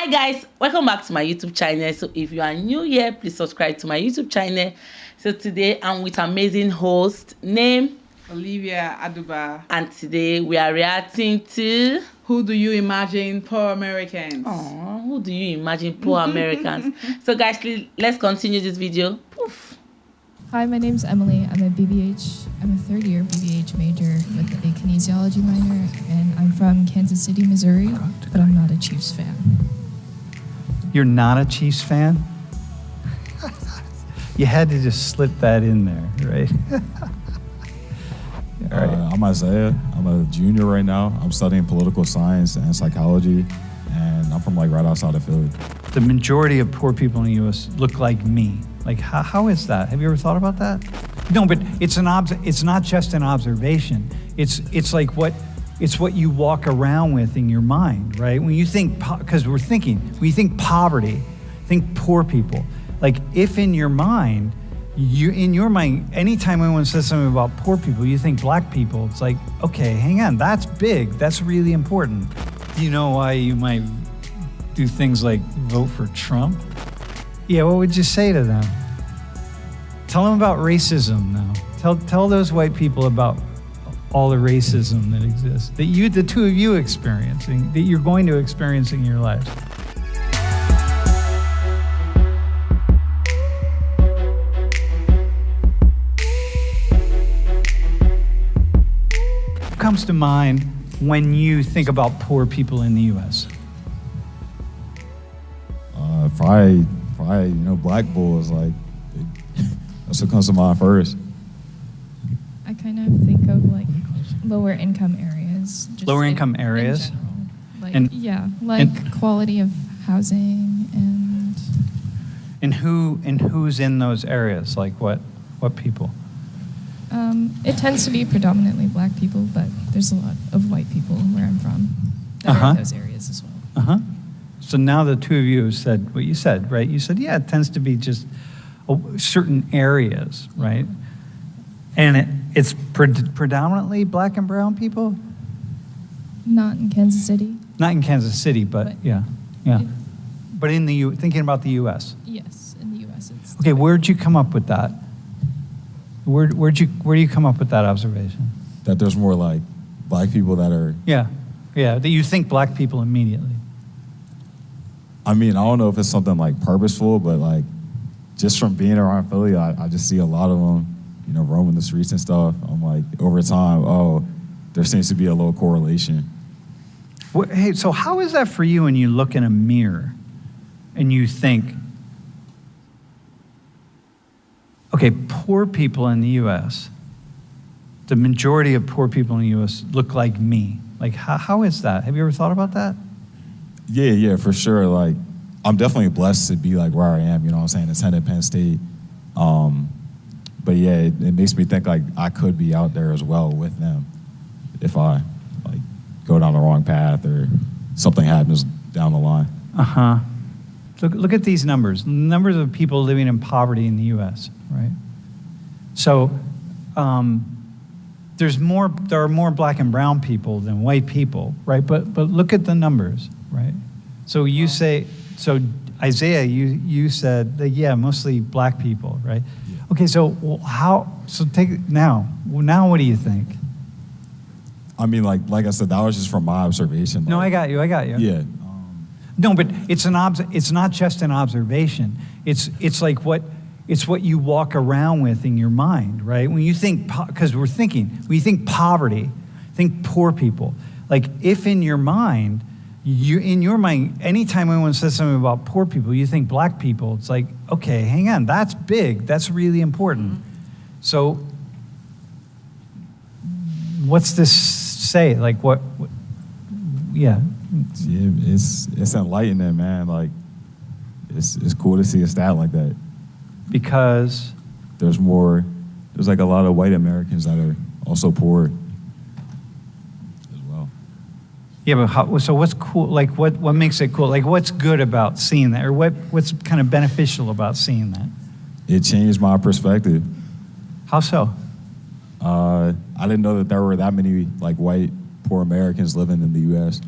Hi guys, welcome back to my YouTube channel. So if you are new here, please subscribe to my YouTube channel. So today I'm with amazing host name Olivia Aduba. And today we are reacting to Who do you imagine poor Americans? Oh, who do you imagine poor Americans? So guys, let's continue this video. Poof. Hi, my name's Emily. I'm a third year BBH major with a kinesiology minor, and I'm from Kansas City, Missouri, but I'm not a Chiefs fan. You're not a Chiefs fan? You had to just slip that in there, right? All right. I'm Isaiah. I'm a junior right now. I'm studying political science and psychology, and I'm from right outside of Philly. The majority of poor people in the U.S. look like me. How is that? Have you ever thought about that? No, but it's not just an observation. It's what you walk around with in your mind, right? When you think, because when you think poverty, think poor people. If in your mind, anytime anyone says something about poor people, you think black people, it's like, okay, hang on, that's big, that's really important. Do you know why you might do things like vote for Trump? Yeah, what would you say to them? Tell them about racism now. Tell those white people about all the racism that exists, that the two of you experiencing, that you're going to experience in your lives. What comes to mind when you think about poor people in the U.S.? Probably, black bulls, that's what comes to mind first. I kind of think of lower income areas. Lower income areas? In general. Quality of housing and who's in those areas? What people? It tends to be predominantly black people, but there's a lot of white people where I'm from that are in those areas as well. So now the two of you have said what you said, right? You said, yeah, it tends to be just certain areas, right? And it's predominantly black and brown people? Not in Kansas City. Not in Kansas City, but yeah. But thinking about the U.S. Yes, in the U.S. it's... Okay, where'd you come up with that? Where do you come up with that observation? That there's more black people that are... Yeah, that you think black people immediately. I mean, I don't know if it's something purposeful, but just from being around Philly, I just see a lot of them, roaming the streets and stuff. I'm over time, there seems to be a little correlation. Hey, so how is that for you when you look in a mirror and you think, okay, poor people in the U.S., the majority of poor people in the U.S. look like me. How is that? Have you ever thought about that? Yeah, for sure. I'm definitely blessed to be where I am, attended Penn State. But yeah, it makes me think I could be out there as well with them if I go down the wrong path or something happens down the line. Look at these numbers. Numbers of people living in poverty in the U.S., right? So there are more black and brown people than white people, right? But look at the numbers, right? So Isaiah, you said that, yeah, mostly black people, right? Yeah. Okay, so now what do you think? I mean, like I said, that was just from my observation. No, I got you. Yeah. No, but it's not just an observation. It's what you walk around with in your mind, right? When you think, because when you think poverty, think poor people. If in your mind, anytime anyone says something about poor people, you think black people, it's like, okay, hang on, that's big, that's really important. So what's this say? Yeah. It's enlightening, man. It's cool to see a stat like that. Because there's a lot of white Americans that are also poor as well. Yeah, but so what's cool? What makes it cool? What's good about seeing that, or what's kind of beneficial about seeing that? It changed my perspective. How so? I didn't know that there were that many white poor Americans living in the U.S.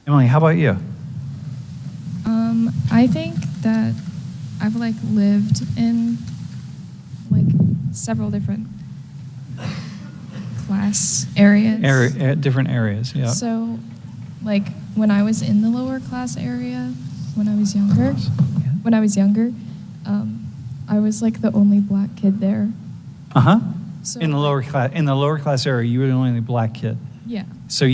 Emily, how about you? I think that I've like lived in like several different class areas. Different areas, yeah. So, like when I was in the lower class area, when I was younger, I was like the only black kid there. Uh-huh. So In the lower class area, you were the only black kid. Yeah. So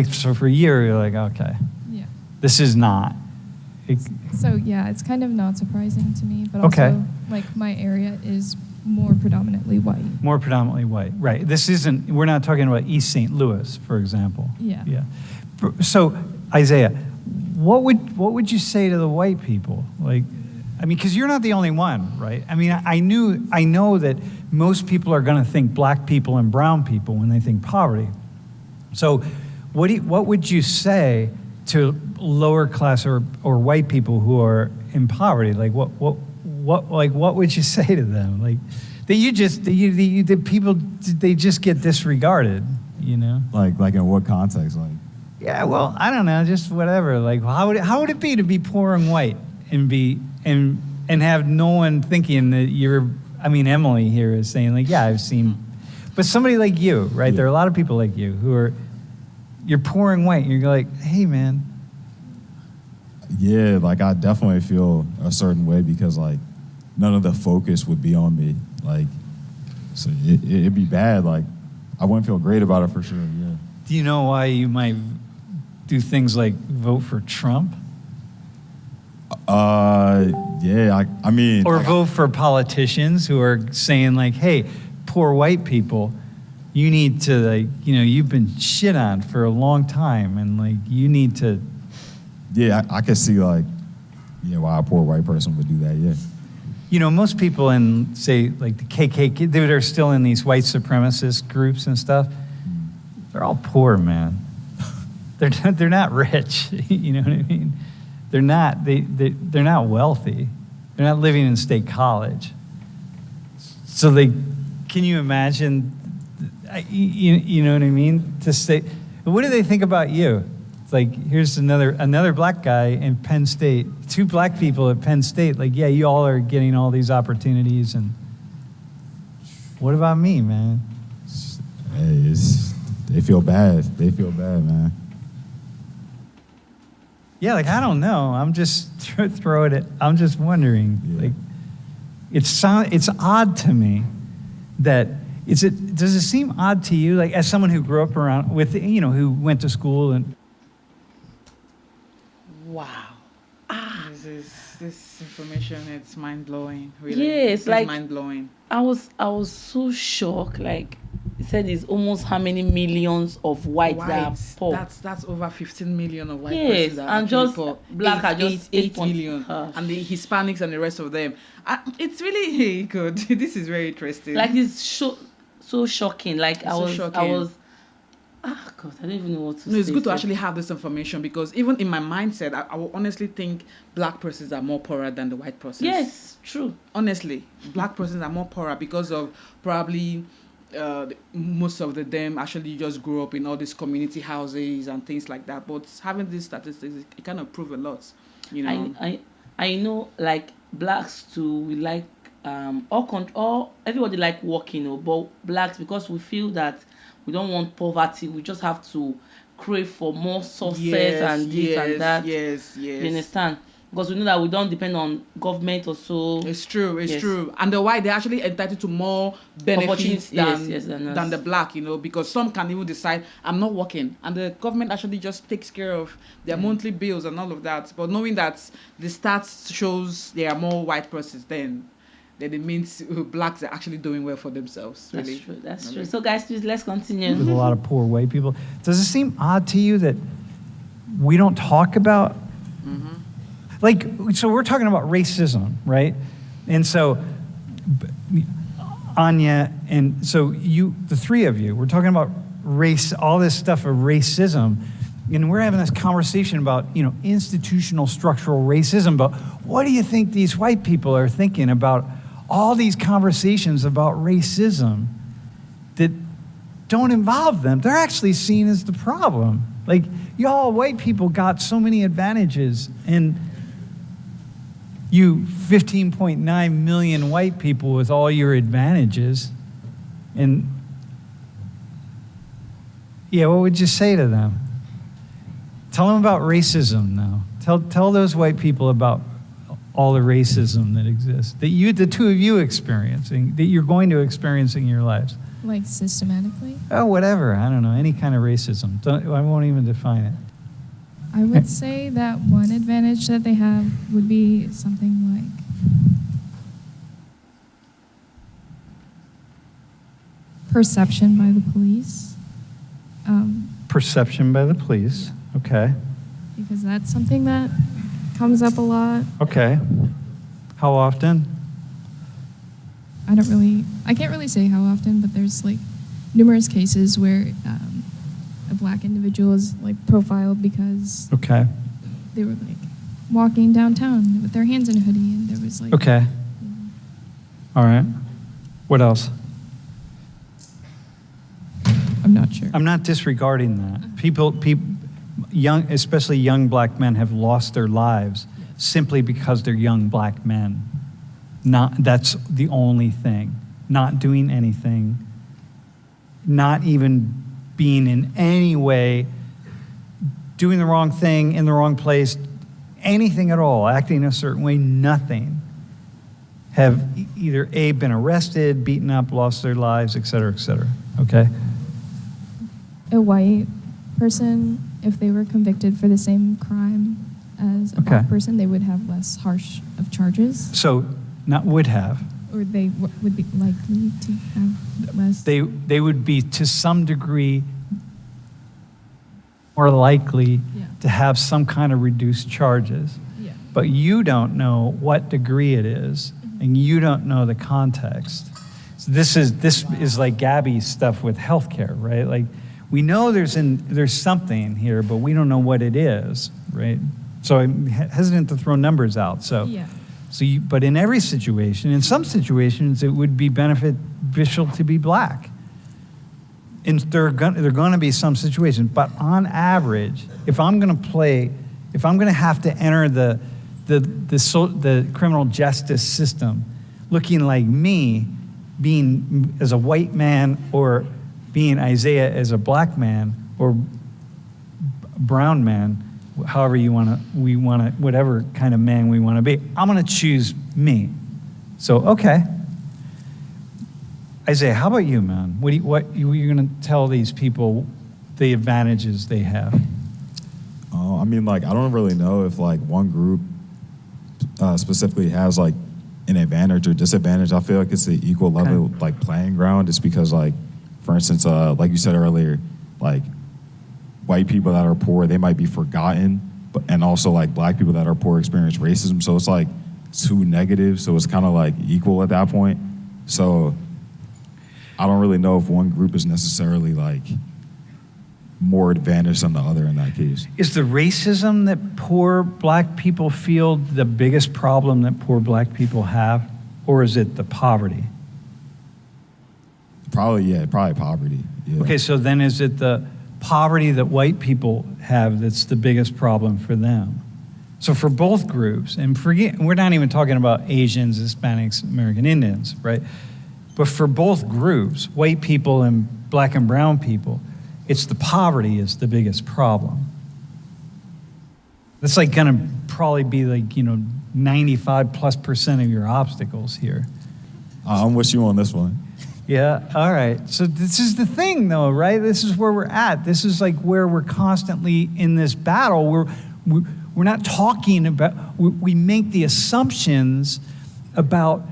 so for a year, you're like, okay, Yeah. this is not. So yeah, it's kind of not surprising to me, but Okay. also like my area is more predominantly white. More predominantly white, right? We're not talking about East St. Louis, for example. Yeah. Yeah. So, Isaiah, what would you say to the white people? Like, I mean, because you're not the only one, right? I mean, I know that most people are going to think black people and brown people when they think poverty. So, what would you say to lower class or white people who are in poverty? Like, what would you say to them? Like, the people, they just get disregarded, you know? Like in what context? Like, Yeah, well, I don't know, just whatever. Like, how would it be to be poor and white and have no one thinking that you're? I mean, Emily here is saying like, yeah, I've seen, but somebody like you, right? Yeah. There are a lot of people like you who are, you're poor and white, and you're like, hey, man. yeah, like I definitely feel a certain way because like none of the focus would be on me. Like, so it'd be bad. Like, I wouldn't feel great about it for sure. Yeah. Do you know why you might do things like vote for Trump? Yeah, I mean, Or vote for politicians who are saying like, hey, poor white people, you need to like, you've been shit on for a long time and like you need to. yeah, I could see like, why a poor white person would do that. Yeah. Most people in, say, like the KKK, that are still in these white supremacist groups and stuff, they're all poor, man. They're not rich. You know what I mean? They're not wealthy. They're not living in state college. So can you imagine? You know what I mean? To say, what do they think about you? It's like, here's another black guy in Penn State, two black people at Penn State. Like, yeah, you all are getting all these opportunities, and what about me, man? Hey, they feel bad. They feel bad, man. Yeah, like, I don't know. I'm just throwing it. I'm just wondering. Yeah. Like, it's odd to me that does it seem odd to you, like, as someone who grew up around with, who went to school and. Wow. This information, it's mind blowing. Really, Yeah, it's like- mind blowing. I was so shocked. Like, it said it's almost how many millions of whites that are poor. That's over 15 million of white Yes, persons that are and actually just poor. black are just 8 8 million, Gosh. and the Hispanics and the rest of them. It's really good. This is very interesting. Like, it's so shocking. Like, I So was, shocking. God, I don't even know what to say. No, it's good to So- actually have this information because even in my mindset, I will honestly think black persons are more poorer than the white persons. Yes, true. Honestly, black persons are more poorer because of probably most of them actually just grew up in all these community houses and things like that. But having these statistics, it kind of prove a lot, I know, like, blacks too, we like all everybody like working, but blacks, because we feel that we don't want poverty, we just have to crave for more sources and this and that. Yes. You understand? Because we know that we don't depend on government or so. It's true. Yes. True. And the white, they're actually entitled to more benefits Opportunities, than us. than the black, because some can even decide, I'm not working. And the government actually just takes care of their monthly bills and all of that. But knowing that the stats shows there are more white persons then it means blacks are actually doing well for themselves. Really. That's true. So, guys, please, let's continue. With a lot of poor white people. Does it seem odd to you that we don't talk about, like, so we're talking about racism, right? And so, Anya, and so the three of you, we're talking about race, all this stuff of racism, and we're having this conversation about, institutional structural racism, but what do you think these white people are thinking about all these conversations about racism that don't involve them? They're actually seen as the problem. Like, y'all white people got so many advantages, and you 15.9 million white people with all your advantages, and yeah, what would you say to them? Tell them about racism now. Tell those white people about all the racism that exists, that the two of you experiencing, that you're going to experience in your lives. Like systematically? Oh, whatever. I don't know. Any kind of racism. I won't even define it. I would say that one advantage that they have would be something like perception by the police. Perception by the police. Okay. Because that's something that comes up a lot. Okay. How often? I can't really say how often, but there's like numerous cases where a black individual is like profiled because Okay. they were like walking downtown with their hands in a hoodie, and there was like Okay. All right. What else? I'm not sure. I'm not disregarding that. People, young, especially young black men, have lost their lives simply because they're young black men. That's the only thing. Not doing anything, not even being in any way doing the wrong thing in the wrong place, anything at all, acting a certain way, nothing, have either A, been arrested, beaten up, lost their lives, et cetera, okay? A white person, if they were convicted for the same crime as a black person, they would have less harsh of charges. So, not would have. Or they would be likely to have less. They would be, to some degree, more likely to have some kind of reduced charges. Yeah. But you don't know what degree it is, and you don't know the context. So this is like Gabby's stuff with healthcare, right? Like, we know there's something here, but we don't know what it is, right? So I'm hesitant to throw numbers out. But in every situation, in some situations, it would be beneficial to be black. And there are going to be some situations, but on average, if I'm going to have to enter the criminal justice system, looking like me, being as a white man, or being Isaiah as a black man or brown man, however whatever kind of man we want to be, I'm going to choose me. So, okay. Isaiah, how about you, man? What are you going to tell these people the advantages they have? I mean, like, I don't really know if like one group specifically has like an advantage or disadvantage. I feel like it's an equal level like playing ground. It's because, like, for instance, like you said earlier, like white people that are poor, they might be forgotten, and also like black people that are poor experience racism. So it's like two negatives. So it's kind of like equal at that point. So I don't really know if one group is necessarily like more advantaged than the other in that case. Is the racism that poor black people feel the biggest problem that poor black people have, or is it the poverty? Probably poverty. Yeah. Okay, so then is it the poverty that white people have that's the biggest problem for them? So for both groups, and we're not even talking about Asians, Hispanics, American Indians, right? But for both groups, white people and black and brown people, it's the poverty is the biggest problem. That's like gonna probably be like, 95+% of your obstacles here. I'm with you on this one. Yeah, all right. So this is the thing, though, right? This is where we're at. This is like where we're constantly in this battle. We're not talking about, we make the assumptions about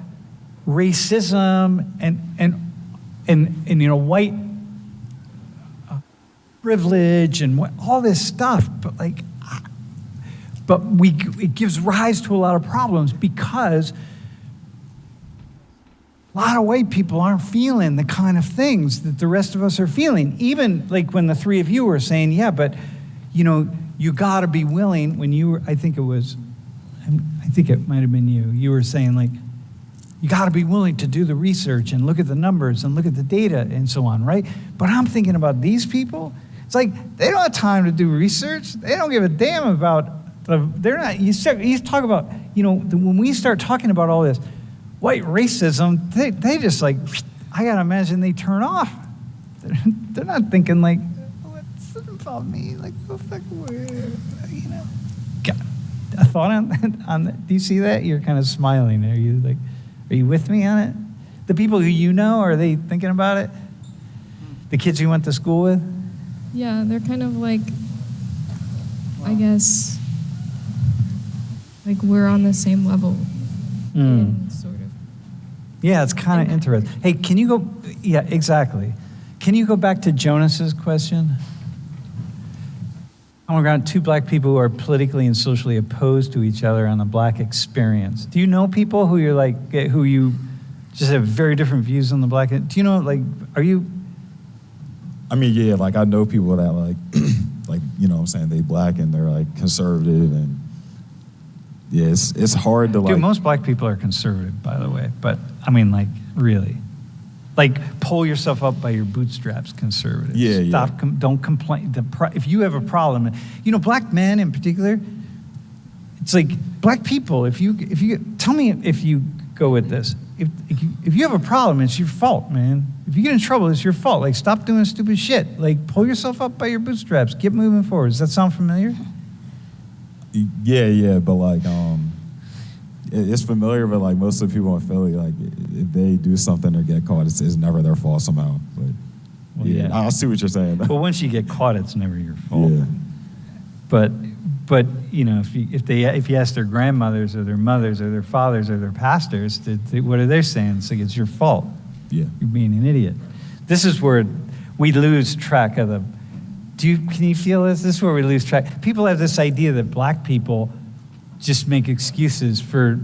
racism and white privilege and all this stuff, but it gives rise to a lot of problems because a lot of white people aren't feeling the kind of things that the rest of us are feeling. Even like when the three of you were saying, yeah, but you got to be willing. When you were, I think it might have been you. You were saying like, you got to be willing to do the research and look at the numbers and look at the data and so on, right? But I'm thinking about these people, It's like they don't have time to do research. They don't give a damn about they're not. You talk about, when we start talking about all this white racism, they just like, I gotta imagine they turn off. They're not thinking like, what's it about me? Like, oh, fuck, God. A thought on that? Do you see that? You're kind of smiling. Are you with me on it? The people who are they thinking about it? The kids you went to school with? Yeah, they're kind of like, I guess, like we're on the same level, sort of. Yeah, it's kind of interesting. Hey, can you go? Yeah, exactly. Can you go back to Jonas's question? I'm around two black people who are politically and socially opposed to each other on the black experience. Do you know people who who you just have very different views on the black? Do you know, are you? I mean, yeah, I know people that what I'm saying, they black and they're conservative, and yeah, it's hard to Dude, most black people are conservative, by the way, but I mean, really. Pull yourself up by your bootstraps, conservative. Yeah, Stop, don't complain. If you have a problem, black men in particular, it's like black people, if you tell me if you go with this, if you have a problem, it's your fault, man. If you get in trouble, it's your fault. Stop doing stupid shit. Pull yourself up by your bootstraps. Get moving forward. Does that sound familiar? Yeah, but it's familiar, but most of the people in Philly, if they do something or get caught, it's never their fault somehow. But Well, yeah. I see what you're saying. But once you get caught, it's never your fault. Yeah. But if you ask their grandmothers or their mothers or their fathers or their pastors, what are they saying? It's it's your fault. Yeah. You're being an idiot. This is where we lose track of can you feel this? This is where we lose track. People have this idea that black people just make excuses for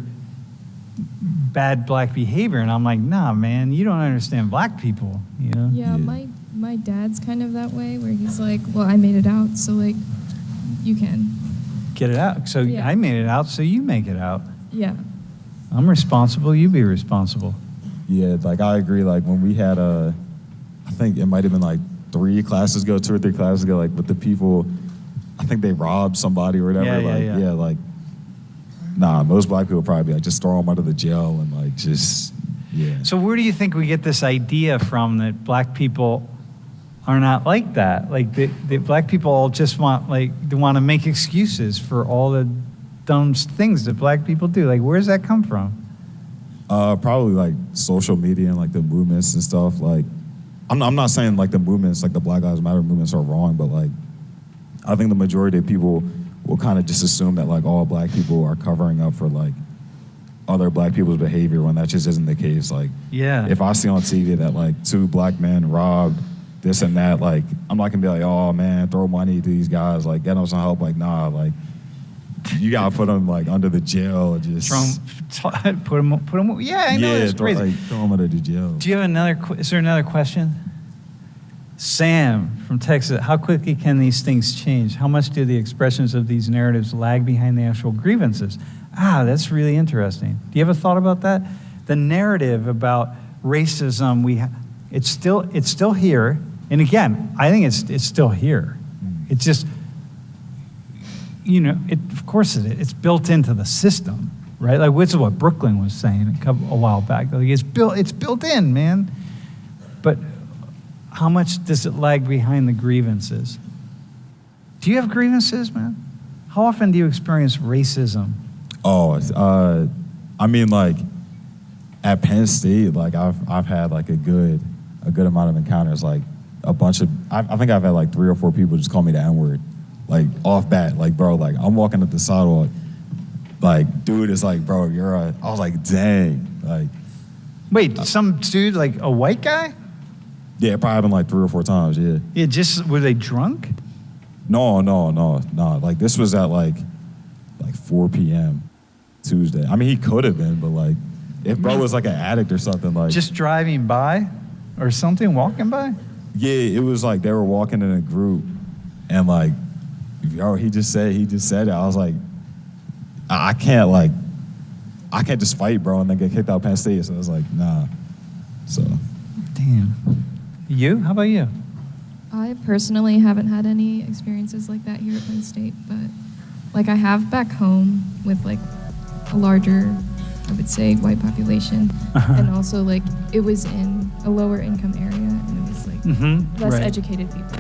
bad black behavior, and I'm like, nah, man, you don't understand black people, Yeah, my dad's kind of that way, where he's like, well, I made it out, so you can. Get it out. So Yeah. I made it out, so you make it out. Yeah. I'm responsible, you be responsible. Yeah, I agree. When we had I think it might have been 2 or 3 classes ago, with the people, I think they robbed somebody or whatever. Yeah. Nah, most black people probably be just throw them under the jail and yeah. So where do you think we get this idea from that black people are not like that? That black people all just want they want to make excuses for all the dumb things that black people do. Where does that come from? Probably social media and the movements and stuff. I'm not saying the movements, the Black Lives Matter movements are wrong, but I think the majority of people will kind of just assume that all black people are covering up for other black people's behavior when that just isn't the case. Yeah. If I see on TV that 2 black men robbed this and that, I'm not gonna be oh man, throw money to these guys, get them some help. Nah, you gotta put them under the jail. Just put them. Yeah, I know. It's crazy. Throw them under the jail. Do you have another? Is there another question? Sam from Texas. How quickly can these things change? How much do the expressions of these narratives lag behind the actual grievances? That's really interesting. Do you have a thought about that? The narrative about racism, it's still here. And again, I think it's still here. It's just, of course it is. It's built into the system, right? Which is what Brooklyn was saying a while back. It's built in, man. But how much does it lag behind the grievances? Do you have grievances, man? How often do you experience racism? Oh, I mean, at Penn State, I've had a good amount of encounters. A bunch of, I think I've had 3 or 4 people just call me the N-word, off bat. Bro, I'm walking up the sidewalk, dude is bro, I was dang, Wait, some dude, a white guy? Yeah, it probably happened 3 or 4 times. Yeah. Yeah, were they drunk? No. This was at 4 p.m. Tuesday. I mean, he could have been, but if bro was an addict or something, just driving by, or something, walking by. Yeah, it was they were walking in a group, and he just said it. I was I can't just fight, bro, and then get kicked out of Penn State. So I was nah. So. Damn. You? How about you? I personally haven't had any experiences like that here at Penn State, but like I have back home with like a larger, I would say, white population, and also like it was in a lower income area, and it was like less right. educated people.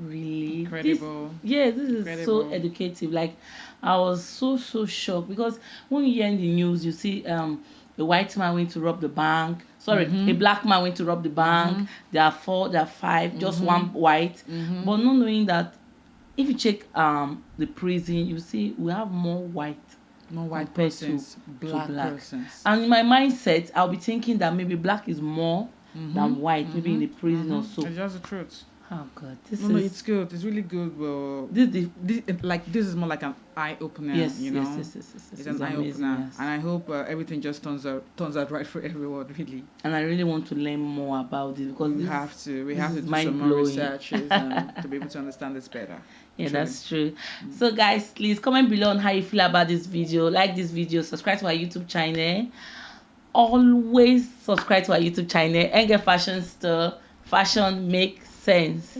Really? Incredible. This is so Incredible. educative. Like, I was so shocked because when you hear in the news, you see a white man went to rob the bank. Sorry, a black man went to rob the bank. There are four, there are five, just one white. But not knowing that if you check the prison, you see we have more white More white compared persons, to black black. persons. And in my mindset, I'll be thinking that maybe black is more than white, maybe in the prison or so. It's just the truth. Oh God, this No, is it's good. It's really good. Well, this the this is more like an eye opener. yes, you know, yes. it's an eye amazing, opener, yes. and I hope everything just turns out right for everyone. Really, And I really want to learn more about this because we this, have to this do is some more mind-blowing. researches to be able to understand this better. Yeah, Truly. that's true. So guys, please comment below on how you feel about this video. Like this video, subscribe to our YouTube channel. Always subscribe to our YouTube channel and get Fashion Store. Fashion makes sense.